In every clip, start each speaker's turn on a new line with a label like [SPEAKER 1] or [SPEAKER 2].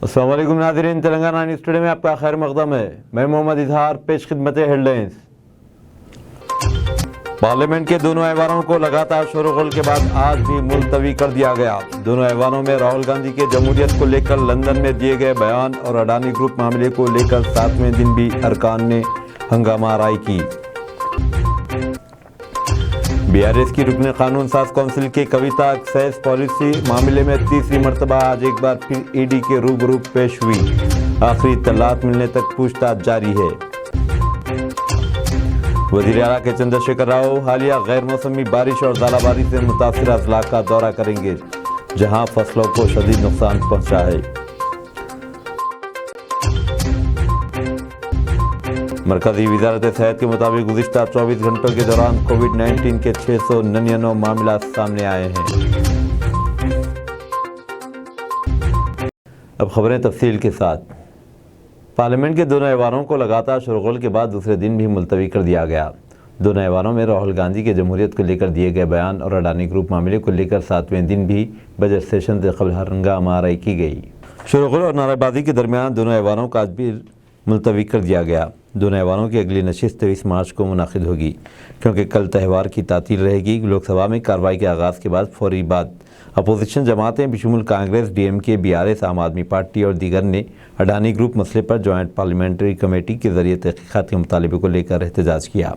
[SPEAKER 1] अस्सलाम वालेकुम नाज़रीन, तेलंगाना न्यूज़ टुडे में आपका खैर मक़दम है। मैं मोहम्मद इजहार, पेश खिदमत हेडलाइंस। पार्लियामेंट के दोनों ऐवानों को लगातार शोरगुल के बाद आज भी मुलतवी कर दिया गया। दोनों ऐवानों में राहुल गांधी के जमहूरियत को लेकर लंदन में दिए गए बयान और अडानी ग्रुप मामले को लेकर 7वें दिन भी अरकान ने हंगामा आराई की। बीआरएस की रुकने कानून साज कौंसिल की कविता एक्साइज पॉलिसी मामले में तीसरी मरतबा आज एक बार फिर ईडी के रूबरू पेश हुई। आखिरी इत्तलात मिलने तक पूछताछ जारी है। वज़ीर आला के चंद्रशेखर राव हालिया गैर मौसमी बारिश और ज़ालाबारी से मुतासिर अजला का दौरा करेंगे, जहां फसलों को शदीद नुकसान पहुंचा है। मरकजी वज़ारत सेहत के मुताबिक गुज़िश्ता 24 घंटों के दौरान कोविड-19 के 699 मामला सामने आए हैं। अब खबरें तफसील के साथ। पार्लियामेंट के दोनों ऐवानों को लगातार शोरगुल के बाद दूसरे दिन भी मुलतवी कर दिया गया। दोनों ऐवानों में राहुल गांधी के जमहूरियत को लेकर दिए गए बयान और अडानी ग्रुप मामले को लेकर 7वें दिन भी बजट सेशन से कबल हंगामा आराई की गई। शोरगुल और नारेबाजी के दरमियान दोनों ऐवानों का आज भी मुलतवी कर दिया गया। दोनों ऐवानों की अगली नशिस्त 23 मार्च को मुनाकिद होगी, क्योंकि कल त्यौहार की तातील रहेगी। लोकसभा में कार्रवाई के आगाज़ के बाद फौरी बाद अपोजिशन जमातें बशमूल कांग्रेस, डीएमके, बीआरएस, आम आदमी पार्टी और दीगर ने अडानी ग्रुप मसले पर जॉइंट पार्लियामेंट्री कमेटी के ज़रिए तहक़ीक़ात के मुतालबे को लेकर एहतजाज किया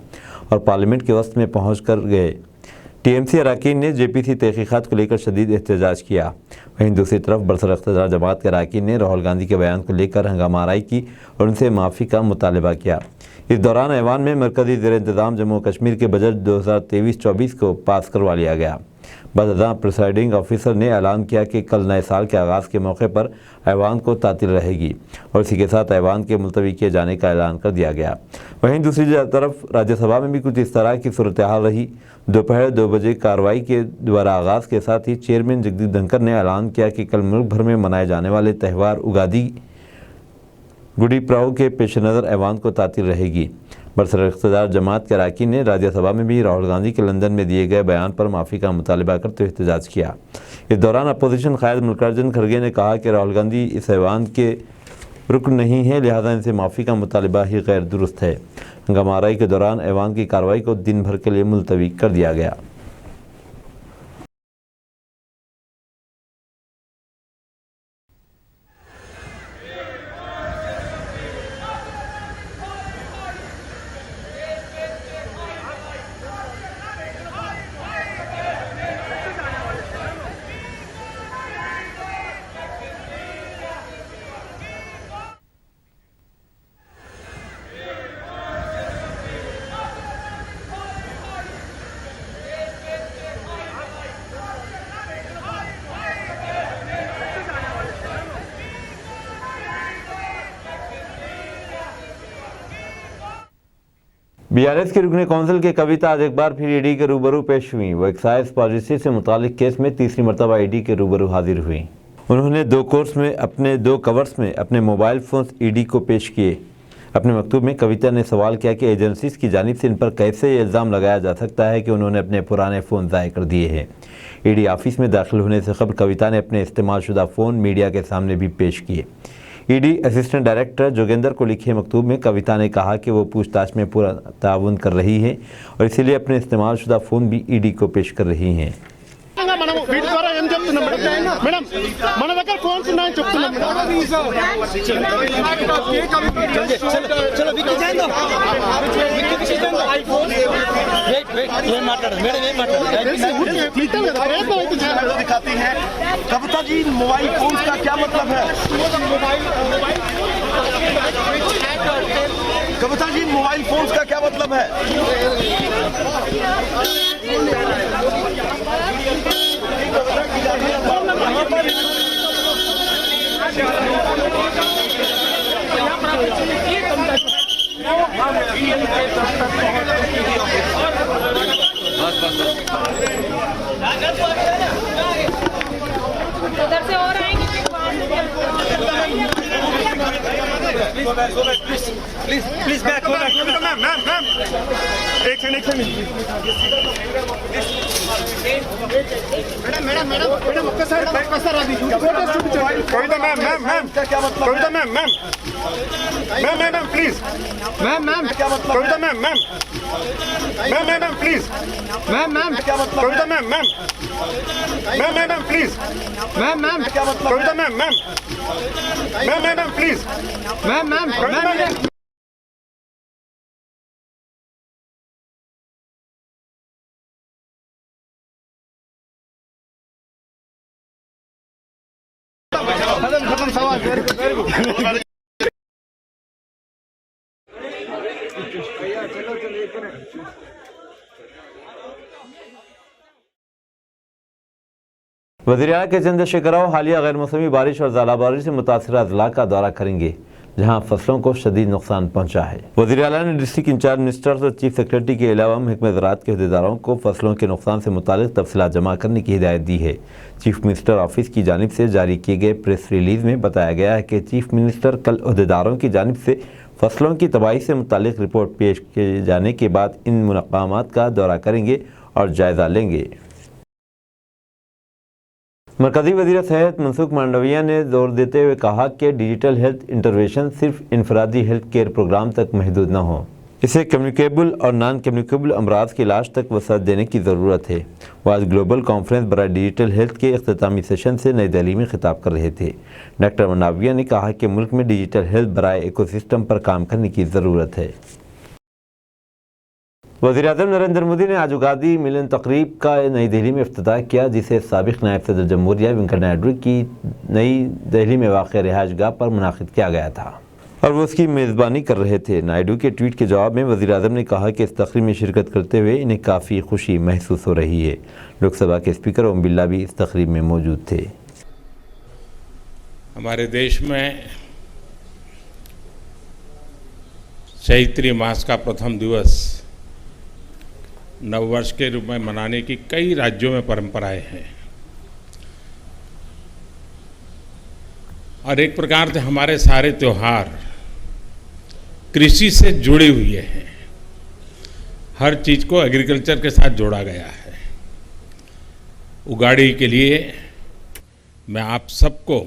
[SPEAKER 1] और पार्लियामेंट के वस्त में पहुँच कर गए। टीएमसी अरकान ने जेपीसी तहक़ीक़ात को लेकर शदीद एहतजाज किया। वहीं दूसरी तरफ बरसर इक़्तिदार जमात के अरकान ने राहुल गांधी के बयान को लेकर हंगामा आराई की और उनसे माफ़ी का मुतालबा किया। इस दौरान ऐवान में मरकज़ी ज़ेर इंतज़ाम जम्मू कश्मीर के बजट 2023-24 को पास करवा लिया गया। बदअज़ां प्रिसाइडिंग ऑफिसर ने ऐलान किया कि कल नए साल के आगाज़ के मौके पर ऐवान को तातील रहेगी और इसी के साथ ऐवान के मुलतवी किए जाने का ऐलान कर दिया गया। वहीं दूसरी तरफ राज्यसभा में भी कुछ इस तरह की सूरत हाल रही। दोपहर 2 बजे कार्रवाई के दोबारा आगाज़ के साथ ही चेयरमैन जगदीप धनखड़ ने ऐलान किया कि कल मुल्क भर में मनाए जाने वाले त्यौहार उगादी गुड़ी पड़ाव के पेश नज़र ऐवान को तातील रहेगी। बरसर इक़्तिदार जमात के अरकान ने राज्यसभा में भी राहुल गांधी के लंदन में दिए गए बयान पर माफ़ी का मुतालबा करते हुए एहतजाज किया। इस दौरान अपोजिशन कायद मल्लिकार्जुन खड़गे ने कहा कि राहुल गांधी इस ऐवान के रुकन नहीं है, लिहाजा इनसे माफ़ी का मुतालबा ही गैर दुरुस्त है। हंगामा आराई के दौरान ऐवान की कार्रवाई को दिन भर के लिए मुलतवी कर दिया गया। बीआरएस की रुकने कौंसिल की कविता आज एक बार फिर ईडी के रूबरू पेश हुई। वो एक्साइज पॉलिसी से मुतालिक केस में तीसरी मरतबा ईडी के रूबरू हाजिर हुई। उन्होंने 2 कवर्स में अपने मोबाइल फ़ोन ईडी को पेश किए। अपने मकतूब में कविता ने सवाल किया कि एजेंसीज़ की जानिब से इन पर कैसे ये इल्ज़ाम लगाया जा सकता है कि उन्होंने अपने पुराने फ़ोन ज़ाय कर दिए हैं। ईडी ऑफिस में दाखिल होने से कबल कविता ने अपने इस्तेमालशुदा फ़ोन मीडिया के सामने भी पेश किए। ईडी असिस्टेंट डायरेक्टर जोगेंद्र को लिखे मकतूब में कविता ने कहा कि वो पूछताछ में पूरा ताउन कर रही है और इसीलिए अपने इस्तेमालशुदा फ़ोन भी ईडी को पेश कर रही हैं।
[SPEAKER 2] दिखाती है कविता जी, मोबाइल फोन का क्या मतलब है? कविता जी, मोबाइल फोन का क्या मतलब है?
[SPEAKER 3] उधर से और आएंगे
[SPEAKER 2] प्लीज बैक, मैम। एक सेकंड मैडम आपका सर कविता मैम क्या मतलब कविता मैम प्लीज मैम क्या मतलब कविता मैम प्लीज मैम क्या मतलब कविता मैम प्लीज मैम क्या मतलब कविता मैम प्लीज मैम खत्म सवाल वेरी गुड
[SPEAKER 1] वज़ीर-ए-आला के चंद्रशेखर राव हालिया गैर मौसमी बारिश और ज़ालाबारी से मुतासरा अजला का दौरा करेंगे जहां फसलों को शदीद नुकसान पहुंचा है। वज़ीर-ए-आला ने डिस्ट्रिक्ट इंचार्ज मिनिस्टर्स और चीफ सेक्रेटरी के अलावा महकमे ज़राअत के अहदेदारों को फसलों के नुकसान से मुतालिक तफसीलात जमा करने की हिदायत दी है। चीफ मिनिस्टर ऑफिस की जानिब से जारी किए गए प्रेस रिलीज़ में बताया गया है कि चीफ मिनिस्टर कल अहदेदारों की जानिब से फसलों की तबाही से मुतालिक रिपोर्ट पेश किए जाने के बाद इन मकामात का दौरा करेंगे और जायज़ा लेंगे। मरकज़ी वज़ीर सेहत मनसुख मांडविया ने जोर देते हुए कहा कि डिजिटल हेल्थ इंटरवेंशन सिर्फ इनफरादी हेल्थ केयर प्रोग्राम तक महदूद न हो, इसे कम्युनिकेबल और नॉन कम्युनिकेबल अमराज के इलाज तक वसअत देने की ज़रूरत है। वो आज ग्लोबल कॉन्फ्रेंस बराए डिजिटल हेल्थ के इख्तितामी सेशन से नई दिल्ली में खिताब कर रहे थे। डॉक्टर मांडविया ने कहा कि मुल्क में डिजिटल हेल्थ बराए इकोसिस्टम पर काम करने की ज़रूरत है। वज़ीर-ए-आज़म नरेंद्र मोदी ने आज उगादी मिलन तकरीब का नई दिल्ली में इफ्तिताह किया, जिसे साबिक़ नायब सदर जमहूरिया वेंकैया नायडू की नई दिल्ली में वाक़ रिहाइशगाह पर मुनाक़िद किया गया था और वो उसकी मेज़बानी कर रहे थे। नायडू के ट्वीट के जवाब में वज़ीर-ए-आज़म ने कहा कि इस तकरीब में शिरकत करते हुए इन्हें काफ़ी खुशी महसूस हो रही है। लोकसभा के स्पीकर ओम बिरला भी इस तकरीब में मौजूद थे।
[SPEAKER 3] हमारे देश में चैत्री मास का प्रथम दिवस नववर्ष के रूप में मनाने की कई राज्यों में परंपराएं हैं और एक प्रकार से हमारे सारे त्योहार कृषि से जुड़े हुए हैं। हर चीज को एग्रीकल्चर के साथ जोड़ा गया है। उगाड़ी के लिए मैं आप सबको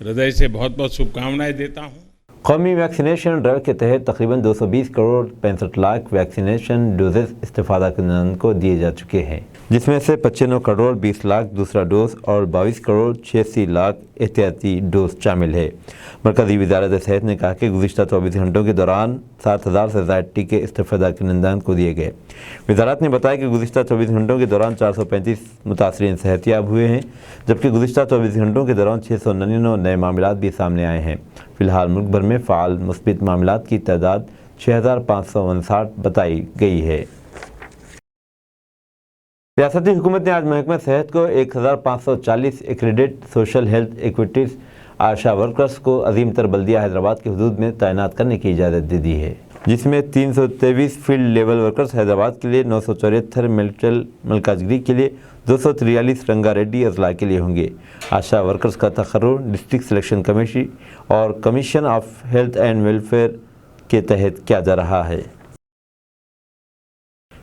[SPEAKER 3] हृदय से बहुत बहुत शुभकामनाएं देता हूं।
[SPEAKER 1] कौमी वैक्सीनेशन ड्राइव के तहत तकरीबन 220 करोड़ 65 लाख वैक्सीनेशन डोजेस इस्तेफादा करने को दिए जा चुके हैं, जिसमें से 95 करोड़ 20 लाख दूसरा डोज और 22 करोड़ 86 लाख एहतियाती डोज शामिल है। मरकज़ी वज़ारत सेहत ने कहा कि गुज़िश्ता 24 घंटों के दौरान 7,000 से ज़ायद टीके इस्तेफादा करने को दिए गए। वज़ारत ने बताया कि गुज़िश्ता 24 घंटों के दौरान 435 मुतासरीन सेहतियाब हुए हैं, जबकि गुज़िश्ता 24 घंटों के दौरान 699 नए मामलात भी सामने आए हैं। फ़िलहाल मुल्क भर में फ़ाल मुस्बित मामलात की तादाद 6,559 बताई गई है। रियासती हुकूमत ने आज महकमा सेहत को 1,540 एक्रेडिट सोशल हेल्थ एक्टिविटीज़ आशा वर्कर्स को अजीम तर बल्दिया हैदराबाद के हदूद में तैनात करने की इजाज़त दे दी है, जिसमें 323 फील्ड लेवल वर्कर्स हैदराबाद के लिए, 974 मेडिकल मलकाजगिरी के लिए, 243 रंगारेड्डी अजला के लिए होंगे। आशा वर्कर्स का तखर्रुर डिस्ट्रिक्ट सिलेक्शन कमेटी और commission of health and welfare के तहत किया जा रहा है।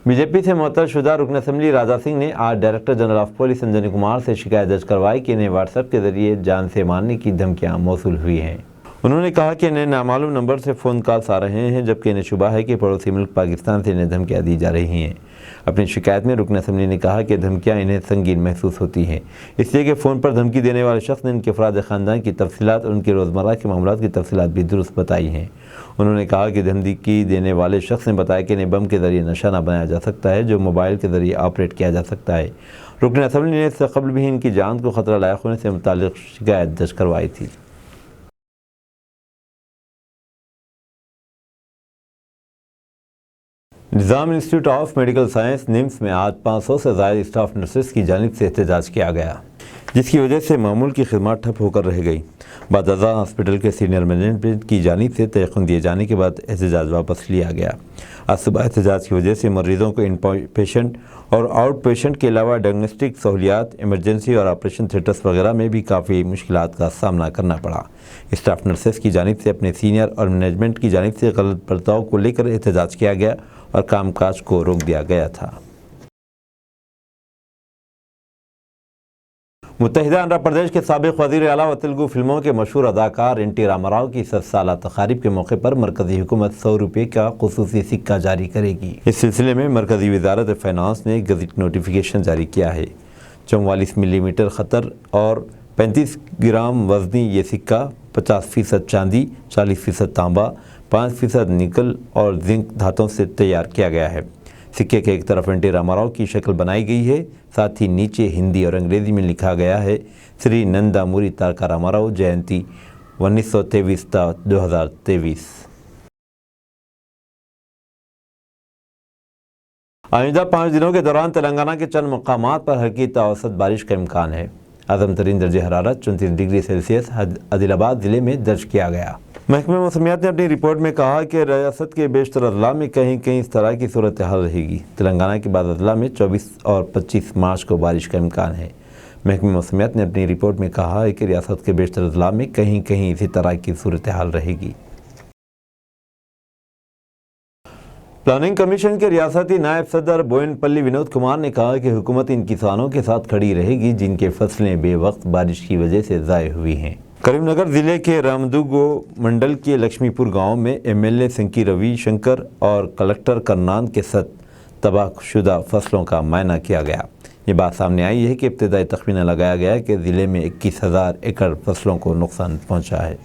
[SPEAKER 1] बीजेपी से मुअत्तल शुदा रुकन असम्बली राजा सिंह ने आज director general of police Anjani Kumar से शिकायत दर्ज करवाई कि इन्हें व्हाट्सएप के जरिए जान से मारने की धमकियां मौसूल हुई हैं। उन्होंने कहा कि इन्हें नामालूम नंबर से फ़ोन कॉल्स आ रहे हैं, जबकि इन्हें शुबा है कि पड़ोसी मुल्क पाकिस्तान से इन्हें धमकियां दी जा रही हैं। अपनी शिकायत में रुकन असम्बली ने कहा कि धमकियां इन्हें संगीन महसूस होती हैं, इसलिए कि फ़ोन पर धमकी देने वाले शख्स ने इनके अफराद ख़ानदान की तफसीलात और उनकी रोज़मर्रा के मामलात की तफसीलात भी दुरुस्त बताई हैं। उन्होंने कहा कि धमकी देने वाले शख्स ने बताया कि इन्हें बम के ज़रिए निशाना बनाया जा सकता है, जो मोबाइल के ज़रिए ऑपरेट किया जा सकता है। रुकन असम्बली ने इससे कबल भी इनकी जान को ख़तरा लायक होने से मुताल्लिक़ शिकायत दर्ज करवाई थी। Nizam institute of medical science NIMS में आज 500 से ज़ायद स्टाफ नर्सेस की जानिब से एहतजाज किया गया। जिसकी वजह से मामूल की खिदमत ठप होकर रह गई। बाद अज़ा हॉस्पिटल के सीनियर मैनेजमेंट की जानिब से तयक़ुन दिए जाने के बाद एहतजाज वापस लिया गया। आज सुबह एहतजाज की वजह से मरीज़ों को इन पेशेंट और आउट पेशेंट के अलावा डायग्नोस्टिक सहूलियात, इमरजेंसी और ऑपरेशन थिएटर्स वगैरह में भी काफ़ी मुश्किलात का सामना करना पड़ा। स्टाफ नर्सेस की जानिब से अपने सीनियर और मैनेजमेंट की जानिब से गलत बर्ताव को लेकर एहतजाज किया गया और कामकाज को रोक दिया गया था। मुत्तहिदा आंध्र प्रदेश के साबिक वज़ीर आला व तेलुगु फिल्मों के मशहूर अदाकार एन टी रामाराव की 7 साला तकारीब के मौके पर मरकज़ी हुकूमत 100 रुपये का खुसूसी सिक्का जारी करेगी। इस सिलसिले में मरकज़ी वज़ारत फाइनेंस ने गज़ट नोटिफिकेशन जारी किया है। 44 मिलीमीटर ख़तर और 35 ग्राम वज़नी ये सिक्का 50% चांदी, 40% तांबा, 5% निकल और जिंक धातुओं से तैयार किया गया है। सिक्के के एक तरफ एन टी रामाराव की शक्ल बनाई गई है, साथ ही नीचे हिंदी और अंग्रेज़ी में लिखा गया है श्री नंदामुरी तारका रामाराव जयंती 1923-2023। आइंदा 5 दिनों के दौरान तेलंगाना के चंद मकामात पर हल्की तावसत बारिश का इम्कान है। आज़म तरीन दर्जे हरारत 34 डिग्री सेल्सियस आदिलाबाद ज़िले में दर्ज किया गया। महकमे मौसमियात ने अपनी रिपोर्ट में कहा कि रियासत के बेशतर अजला में कहीं कहीं इस तरह की सूरत हाल रहेगी। तेलंगाना के बाद अजला में 24 और 25 मार्च को बारिश का इम्कान है। महकमे मौसमियात ने अपनी रिपोर्ट में कहा है कि रियासत के बेशतर अजला में कहीं कहीं इसी तरह की सूरत हाल रहेगी। प्लानिंग कमीशन के रियासती नायब सदर बोयनपल्ली विनोद कुमार ने कहा कि हुकूमत इन किसानों के साथ खड़ी रहेगी जिनके फसलें बेवक्त बारिश की वजह से ज़ाय हुई हैं। करीमनगर ज़िले के रामदुगो मंडल के लक्ष्मीपुर गांव में एमएलए संकी रवि शंकर और कलेक्टर करनान के साथ तबाहशुदा फसलों का मुआयना किया गया। ये बात सामने आई है कि इब्तदाई तखमीना लगाया गया कि ज़िले में 21,000 एकड़ फसलों को नुकसान पहुँचा है।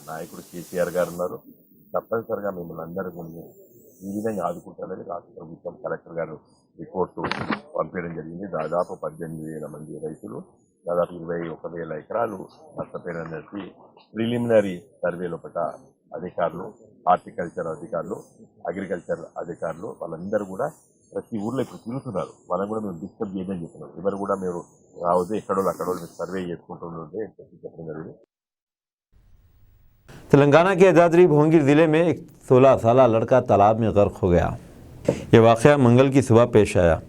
[SPEAKER 4] నాయకుడు కేసీఆర్ గారు ఉన్నారు, తప్పనిసరిగా మిమ్మల్ని అందరూ ఈ విధంగా ఆదుకుంటారని రాష్ట్ర ప్రభుత్వం కలెక్టర్ గారు రిపోర్టు పంపించడం జరిగింది. దాదాపు 18,000 మంది రైతులు, దాదాపు 21,000 ఎకరాలు నష్టపోయినని చెప్పి ప్రిలిమినరీ సర్వే లోపల అధికారులు, హార్టికల్చర్ అధికారులు, అగ్రికల్చర్ అధికారులు వాళ్ళందరూ కూడా ప్రతి ఊర్లో ఇప్పుడు తిరుగుతున్నారు. మనం కూడా మేము డిస్టర్బ్ చేయదని చెప్తున్నాం. ఎవరు కూడా మీరు రావద్దు, ఎక్కడో మీరు సర్వే చేసుకుంటుండే చెప్పడం జరిగింది।
[SPEAKER 1] तेलंगाना के दादरी भोंगीर ज़िले में एक 16 साला लड़का तालाब में गर्क हो गया। ये वाक़या मंगल की सुबह पेश आया।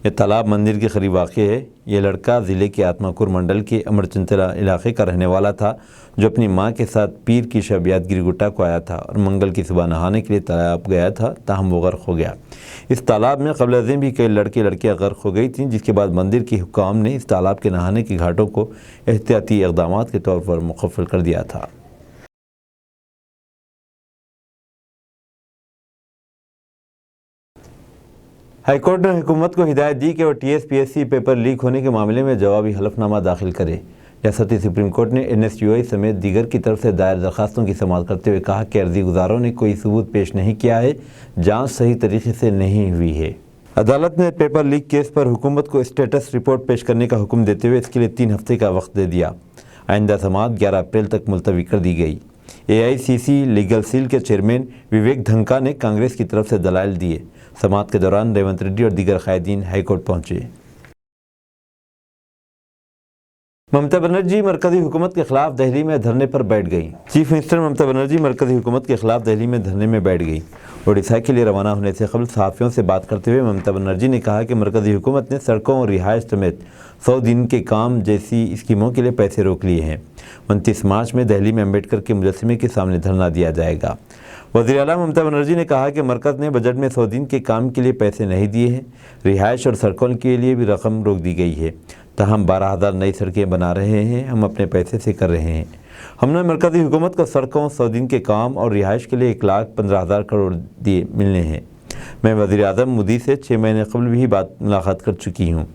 [SPEAKER 1] ये तालाब मंदिर के करीब वाक़ है। ये लड़का ज़िले के आत्माकुर मंडल के अमरचंतरा इलाके का रहने वाला था, जो अपनी मां के साथ पीर की शब यादगिरी गुट्टा को आया था और मंगल की सुबह नहाने के लिए तालाब गया था, ताहम वो गर्क हो गया। इस तालाब में क़ब्ल अज़ीम भी कई लड़कियां गर्क हो गई थीं, जिसके बाद मंदिर के हुक्काम ने इस तालाब के नहाने के घाटों को एहतियाती इक़दामात के तौर पर मुक़फ़्फ़ल कर दिया था। हाईकोर्ट ने हुकूमत को हिदायत दी कि वह TSPSC पेपर लीक होने के मामले में जवाबी हलफनामा दाखिल करे। रियासती सुप्रीम कोर्ट ने NSUI समेत दीगर की तरफ से दायर दरखास्तों की समाअत करते हुए कहा कि अर्जी गुजारों ने कोई सबूत पेश नहीं किया है, जांच सही तरीके से नहीं हुई है। अदालत ने पेपर लीक केस पर हुकूमत को स्टेटस रिपोर्ट पेश करने का हुक्म देते हुए इसके लिए 3 हफ्ते का वक्त दे दिया। आइंदा समाअत 11 अप्रैल तक मुलतवी कर दी गई। AICC लीगल सेल के चेयरमैन विवेक धंका ने कांग्रेस की तरफ से दलाइल दिए। समाअत के दौरान रेवंत रेड्डी और दीगर कायदीन हाईकोर्ट पहुंचे। ममता बनर्जी मरकजी हुकूमत के खिलाफ दिल्ली में धरने पर बैठ गई। चीफ मिनिस्टर ममता बनर्जी मरकजी हुकूमत के खिलाफ दिल्ली में धरने में बैठ गई। ओडिशा के लिए रवाना होने से कबल सहाफ़ियों से बात करते हुए ममता बनर्जी ने कहा कि मरकजी हुकूमत ने सड़कों और रिहाइश समेत 100 दिन के काम जैसी स्कीमों के लिए पैसे रोक लिए हैं। 29 मार्च में दिल्ली में अम्बेडकर के मुजस्समे के सामने धरना दिया जाएगा। वज़ीर आला ममता बनर्जी ने कहा कि मरकज़ ने बजट में 100 दिन के काम के लिए पैसे नहीं दिए हैं। रिहाइश और सड़कों के लिए भी रकम रोक दी गई है। हम 12,000 नई सड़कें बना रहे हैं, हम अपने पैसे से कर रहे हैं। हमने मरकज़ी हुकूमत को सड़कों, 100 दिन के काम और रिहाइश के लिए 1,15,000 करोड़ दिए मिलने हैं। मैं वज़ीर आज़म मोदी से 6 महीने कबल भी मुलाकात कर चुकी हूँ।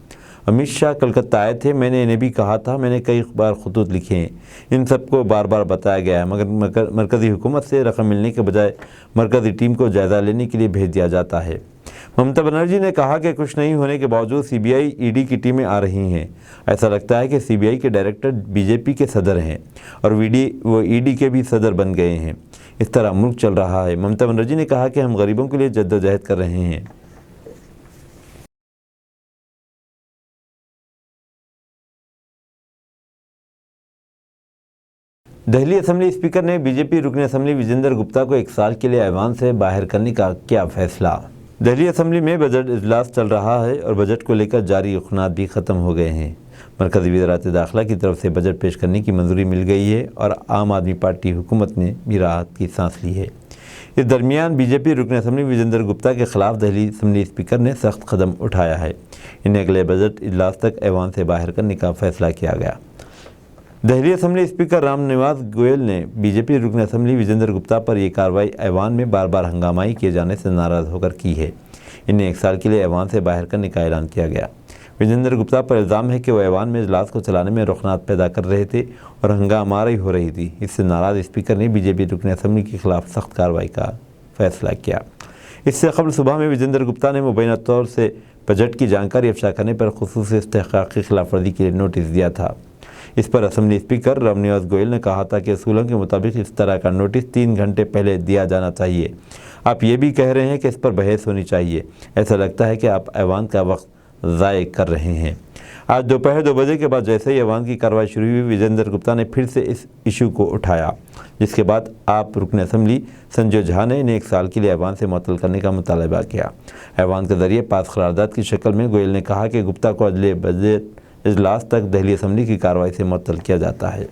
[SPEAKER 1] अमित शाह कलकत्ता आए थे, मैंने इन्हें भी कहा था, मैंने कई बार खतूत लिखे हैं, इन सबको बार बार बताया गया है, मगर मरकज़ी हुकूमत से रकम मिलने के बजाय मरकज़ी टीम को जायज़ा लेने के लिए भेज दिया जाता है। ममता बनर्जी ने कहा कि कुछ नहीं होने के बावजूद CBI ED की टीमें आ रही हैं। ऐसा लगता है कि CBI के डायरेक्टर BJP के सदर हैं और वो ED के भी सदर बन गए हैं। इस तरह मुल्क चल रहा है। ममता बनर्जी ने कहा कि हम गरीबों के लिए जद्दोजहद कर रहे हैं। دہلی اسمبلی اسپیکر نے بی جے پی رکن اسمبلی وجیندر گپتا کو 1 سال کے لیے ایوان سے باہر کرنے کا کیا فیصلہ۔ دہلی اسمبلی میں بجٹ اجلاس چل رہا ہے اور بجٹ کو لے کر جاری رکنات بھی ختم ہو گئے ہیں۔ مرکزی وزارت داخلہ کی طرف سے بجٹ پیش کرنے کی منظوری مل گئی ہے اور عام آدمی پارٹی حکومت نے بھی راحت کی سانس لی ہے۔ اس درمیان بی جے پی رکن اسمبلی وجیندر گپتا کے خلاف دہلی اسمبلی اسپیکر نے سخت قدم اٹھایا ہے۔ انہیں اگلے بجٹ اجلاس تک ایوان سے باہر کرنے کا فیصلہ کیا گیا۔ دہلی اسمبلی اسپیکر رام نواس گوئل نے بی جے پی رکن اسمبلی وجیندر گپتا پر یہ کارروائی ایوان میں بار بار ہنگامائی کیے جانے سے ناراض ہو کر کی ہے۔ انہیں 1 سال کے لیے ایوان سے باہر کرنے کا اعلان کیا گیا۔ وجیندر گپتا پر الزام ہے کہ وہ ایوان میں اجلاس کو چلانے میں رکنات پیدا کر رہے تھے اور ہنگامہ آرائی ہو رہی تھی۔ اس سے ناراض اسپیکر نے بی جے پی رکن اسمبلی کے خلاف سخت کارروائی کا فیصلہ کیا۔ اس سے قبل صبح میں وجیندر گپتا نے مبینہ طور سے بجٹ کی جانکاری افشا کرنے پر خصوصی استحقاق کی خلاف ورزی کے لیے نوٹس دیا تھا۔ اس پر اسمبلی اسپیکر رام نواس گوئل نے کہا تھا کہ اصولوں کے مطابق اس طرح کا نوٹس 3 گھنٹے پہلے دیا جانا چاہیے۔ آپ یہ بھی کہہ رہے ہیں کہ اس پر بحث ہونی چاہیے۔ ایسا لگتا ہے کہ آپ ایوان کا وقت ضائع کر رہے ہیں۔ آج دوپہر 2 بجے کے بعد جیسے ہی ایوان کی کارروائی شروع ہوئی، وجیندر گپتا نے پھر سے اس ایشو کو اٹھایا، جس کے بعد آپ رکن اسمبلی سنجے جھا نے انہیں 1 سال کے لیے ایوان سے معطل کرنے کا مطالبہ کیا۔ ایوان کے ذریعے پاس قرارداد کی شکل میں گوئل نے کہا کہ گپتا کو اگلے بجٹ اجلاس تک دہلی اسمبلی کی کارروائی سے معطل کیا جاتا ہے۔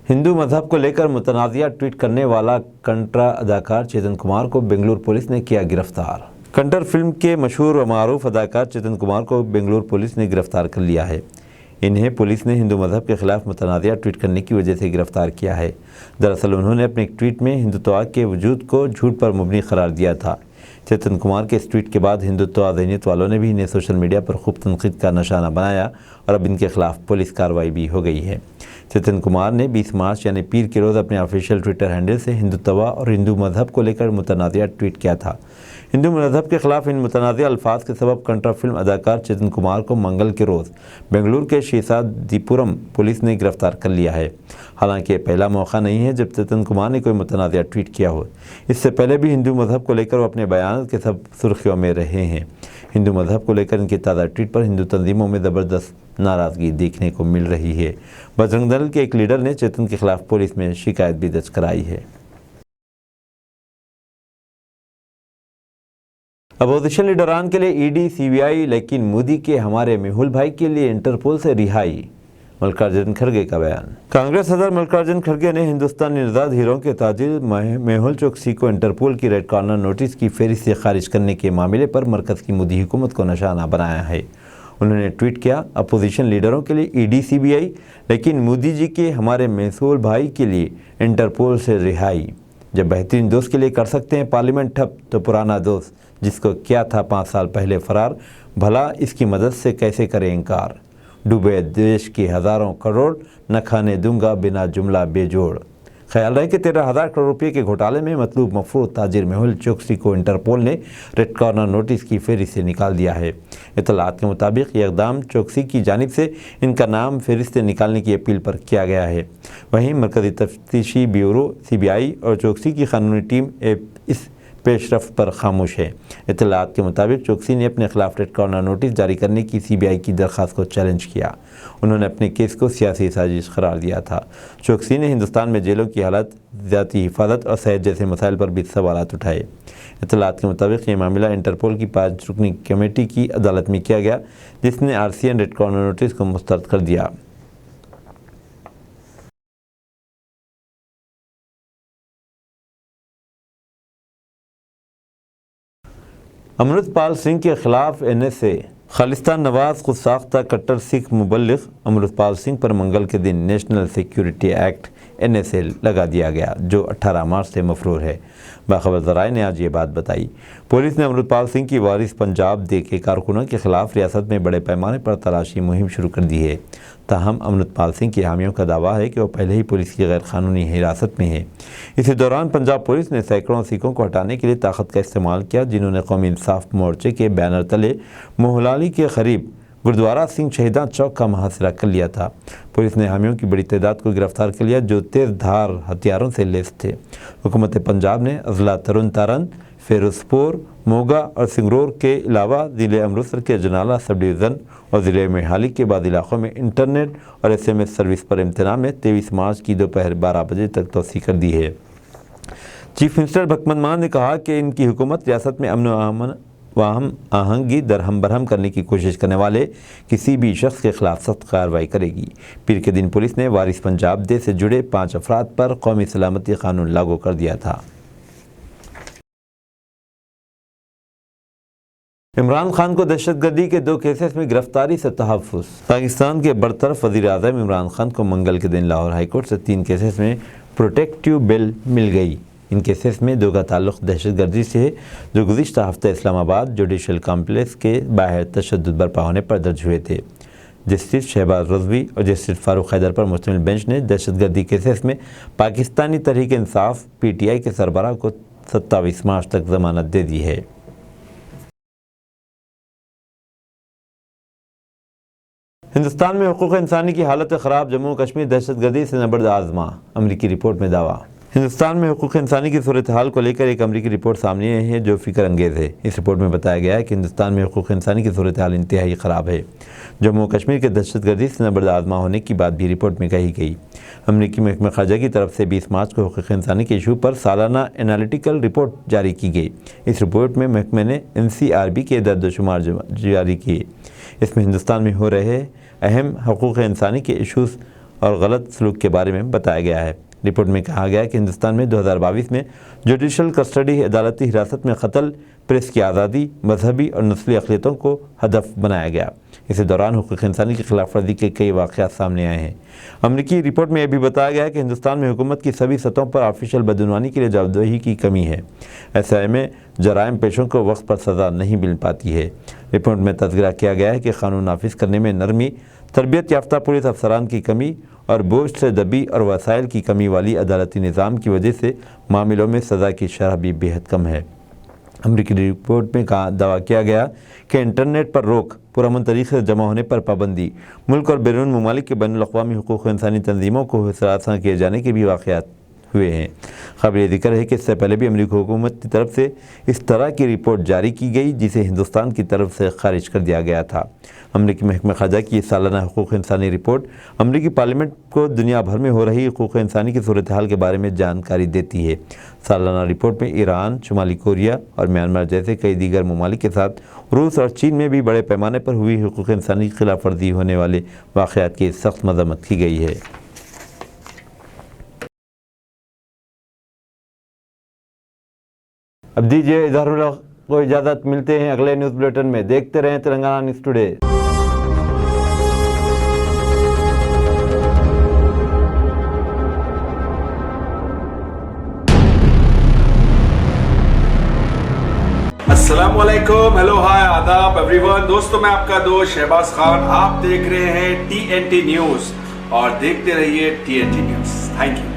[SPEAKER 1] ہندو مذہب کو لے کر متنازعہ ٹویٹ کرنے والا کنٹرا اداکار چیتن کمار کو بنگلور پولیس نے کیا گرفتار۔ کنٹر فلم کے مشہور و معروف اداکار چیتن کمار کو بنگلور پولیس نے گرفتار کر لیا ہے۔ انہیں پولیس نے ہندو مذہب کے خلاف متنازعہ ٹویٹ کرنے کی وجہ سے گرفتار کیا ہے۔ دراصل انہوں نے اپنے ایک ٹویٹ میں ہندوتوا کے وجود کو جھوٹ پر مبنی قرار دیا تھا۔ چیتن کمار کے اس ٹویٹ کے بعد ہندوتوا ذہنیت والوں نے بھی انہیں سوشل میڈیا پر خوب تنقید کا نشانہ بنایا اور اب ان کے خلاف پولیس کارروائی بھی ہو گئی ہے۔ چیتن کمار نے 20 مارچ یعنی پیر کے روز اپنے آفیشیل ٹویٹر ہینڈل سے ہندوتوا اور ہندو مذہب کو لے کر متنازعہ ٹویٹ کیا تھا۔ ہندو مذہب کے خلاف ان متنازعہ الفاظ کے سبب کنٹرا فلم اداکار چیتن کمار کو منگل کے روز بنگلور کے شیشادی پورم پولیس نے گرفتار کر لیا ہے۔ حالانکہ یہ پہلا موقع نہیں ہے جب چیتن کمار نے کوئی متنازعہ ٹویٹ کیا ہو۔ اس سے پہلے بھی ہندو مذہب کو لے کر وہ اپنے بیانات کے سب سرخیوں میں رہے ہیں۔ ہندو مذہب کو لے کر ان کے تازہ ٹویٹ پر ہندو تنظیموں میں زبردست ناراضگی دیکھنے کو مل رہی ہے۔ بجرنگ دل کے ایک لیڈر نے چیتن کے خلاف پولیس میں شکایت بھی درج کرائی ہے۔ اپوزیشن لیڈران کے لیے ای ڈی سی بی آئی، لیکن مودی کے ہمارے میہول بھائی کے لیے انٹرپول سے رہائی۔ ملکاراجن کھڑگے کا بیان۔ کانگریس صدر ملکاراجن کھڑگے نے ہندوستانی نژاد ہیروں کے تاجر میہول چوکسی کو انٹرپول کی ریڈ کارنر نوٹس کی فہرست سے خارج کرنے کے معاملے پر مرکز کی مودی حکومت کو نشانہ بنایا ہے۔ انہوں نے ٹویٹ کیا، اپوزیشن لیڈروں کے لیے ای ڈی سی بی آئی، لیکن مودی جی کے ہمارے میہول بھائی کے لیے انٹرپول سے رہائی۔ جب بہترین دوست کے لیے کر سکتے ہیں پارلیمنٹ ٹھپ، تو پرانا دوست جس کو کیا تھا 5 سال پہلے فرار، بھلا اس کی مدد سے کیسے کرے انکار۔ ڈوبے دیش کے ہزاروں کروڑ، نہ کھانے دوں گا بنا جملہ بے جوڑ۔ خیال رہے کہ 13,000 کروڑ روپے کے گھوٹالے میں مطلوب مفروض تاجر میہول چوکسی کو انٹرپول نے ریڈ کارنر نوٹس کی فہرست سے نکال دیا ہے۔ اطلاعات کے مطابق یہ اقدام چوکسی کی جانب سے ان کا نام فہرست سے نکالنے کی اپیل پر کیا گیا ہے۔ وہیں مرکزی تفتیشی بیورو سی بی آئی اور چوکسی کی قانونی ٹیم اس پیش رفت پر خاموش ہے۔ اطلاعات کے مطابق چوکسی نے اپنے خلاف ریڈ کارنر نوٹس جاری کرنے کی سی بی آئی کی درخواست کو چیلنج کیا۔ انہوں نے اپنے کیس کو سیاسی سازش قرار دیا تھا۔ چوکسی نے ہندوستان میں جیلوں کی حالت، ذاتی حفاظت اور صحت جیسے مسائل پر بھی سوالات اٹھائے۔ اطلاعات کے مطابق یہ معاملہ انٹرپول کی 5 رکنی کمیٹی کی عدالت میں کیا گیا، جس نے R C N red corner notice کو مسترد کر دیا۔ امرت پال سنگھ کے خلاف این ایس اے۔ خالصتان نواز خود ساختہ کٹر سکھ مبلغ امرت پال سنگھ پر منگل کے دن national security act N S A لگا دیا گیا، جو 18 مارچ سے مفرور ہے۔ باخبر ذرائع نے آج یہ بات بتائی۔ پولیس نے امرت پال سنگھ کی وارث پنجاب دے کے کارکنوں کے خلاف ریاست میں بڑے پیمانے پر تلاشی مہم شروع کر دی ہے۔ تاہم امرت پال سنگھ کے حامیوں کا دعویٰ ہے کہ وہ پہلے ہی پولیس کی غیر قانونی حراست میں ہے۔ اسی دوران پنجاب پولیس نے سینکڑوں سکھوں کو ہٹانے کے لیے طاقت کا استعمال کیا، جنہوں نے قومی انصاف مورچے کے بینر تلے موہلالی کے قریب گردوارہ سنگھ شہیداں چوک کا محاصرہ کر لیا تھا۔ پولیس نے حامیوں کی بڑی تعداد کو گرفتار کر لیا، جو تیز دھار ہتھیاروں سے لیس تھے۔ حکومت پنجاب نے اضلاع ترن تارن، फिरोजपुर, मोगा और सिंगरौर के अलावा ज़िले अमृतसर के अजनाला सब डिवीज़न और ज़िले मोहाली के बाद इलाकों में इंटरनेट और SMS सर्विस पर इम्तनान में 23 मार्च की दोपहर 12 बजे तक तोसी कर दी है। चीफ मिनिस्टर भगवंत मान ने कहा कि इनकी हुकूमत रियासत में अमन व हम आहंगी दरहम बरहम करने की कोशिश करने वाले किसी भी शख्स के खिलाफ सख्त कार्रवाई करेगी। पीर के दिन पुलिस ने वारिस पंजाब डे से जुड़े 5 अफराद पर कौमी सलामती कानून लागू कर दिया था। इमरान खान को दहशतगर्दी के 2 केसेस में गिरफ्तारी से तहफ़्फ़ुज़। पाकिस्तान के बरतरफ वज़ीर आज़म इमरान खान को मंगल के दिन लाहौर हाई कोर्ट से 3 केसेस में प्रोटेक्टिव बेल मिल गई। इन केसेस में 2 का ताल्लुक़ दहशतगर्दी से है जो गुज़िश्ता हफ़्ते इस्लामाबाद जुडिशल कॉम्प्लेक्स के बाहर तशद्दुद बरपा होने पर दर्ज हुए थे। जस्टिस शहबाज रज़वी और जस्टिस फारूक हैदर पर मुश्तमिल बेंच ने दहशतगर्दी केसेस में पाकिस्तानी तहरीक इंसाफ PTI के सरबराह को 27 मार्च तक ज़मानत दे दी है। हिंदुस्तान में हुकूक़ इंसानी की हालत ख़राब, जम्मू कश्मीर दहशतगर्दी से नबर्द आज़मा, अमरीकी रिपोर्ट में दावा। हिंदुस्तान में हुकूक़ इंसानी की सूरत हाल को लेकर एक अमरीकी रिपोर्ट सामने आई है जो फ़िक्र अंगेज़ है। इस रिपोर्ट में बताया गया है कि हिंदुस्तान में हुकूक़ इंसानी की सूरत हाल इंतहाई ख़राब है। जम्मू कश्मीर के दहशतगर्दी से नबर्द आज़मा होने की बात भी रिपोर्ट में कही गई। अमरीकी महकमा ख़ारजा की तरफ से 20 मार्च को हुकूक़ इंसानी के इशू पर सालाना एनालिटिकल रिपोर्ट जारी की गई। इस रिपोर्ट में महकमे ने NCRB के दर्दशुमार जारी किए। इसमें हिंदुस्तान में हो रहे अहम हुकूक़ इंसानी के इशूज़ और गलत सलूक के बारे में बताया गया है। रिपोर्ट में कहा गया है कि हिंदुस्तान में 2022 में जुडिशल कस्टडी, अदालती हिरासत में कत्ल, प्रेस की आज़ादी, मजहबी और नस्ली अक़लियतों को हदफ बनाया गया। इसी दौरान हुकूक़ इंसानी की खिलाफ वर्जी के कई वाक़यात सामने आए हैं। अमरीकी रिपोर्ट में यह भी बताया गया है कि हिंदुस्तान में हुकूमत की सभी सतहों पर ऑफिशियल बदعنوانی के लिए जवाबदेही की कमी है। ऐसे में जराइम पेशों को वक्त पर सज़ा नहीं मिल पाती है। रिपोर्ट में तज़किरा किया गया है कि कानून नाफिज करने में नरमी, तरबियत याफ्ता पुलिस अफसरान की कमी और बोझ से दबी और वसाइल की कमी वाली अदालती निज़ाम की वजह से मामलों में सज़ा की शरह भी बेहद कम है। अमरीकी रिपोर्ट में दावा किया गया कि इंटरनेट पर रोक, पुरअमन तरीके से जमा होने पर पाबंदी, मुल्क और बैरून ममालिक के बैनुल-अक़वामी हुकूक़ इंसानी तंजीमों को हिरासत किए जाने के भी वाक़यात हुए हैं। क़ाबिल ज़िक्र है कि इससे पहले भी अमरीकी हुकूमत की तरफ से इस तरह की रिपोर्ट जारी की गई जिसे हिंदुस्तान की तरफ से खारिज कर दिया गया था। अमरीकी महकमा ख़ारजा की सालाना हुकूक़ इंसानी रिपोर्ट अमरीकी पार्लियामेंट को दुनिया भर में हो रही हुकूक़ इंसानी की सूरत हाल के बारे में जानकारी देती है। सालाना रिपोर्ट में ईरान, शुमाली कोरिया और म्यांमार जैसे कई दीगर ममालिक के साथ रूस और चीन में भी बड़े पैमाने पर हुई हुकूक़ इंसानी की खिलाफ वर्जी होने वाले वाक़यात की सख्त मज़म्मत की गई है। अब दीजिए इधर को इजाज़त, मिलते हैं अगले न्यूज़ बुलेटिन में। देखते रहें तेलंगाना न्यूज़ टुडे।
[SPEAKER 2] अस्सलाम वालेकुम, हेलो, हाय, आदाब एवरीवन। दोस्तों, मैं आपका दोस्त शहबाज खान, आप देख रहे हैं TNT न्यूज़ और देखते रहिए TNT न्यूज़। Thank you.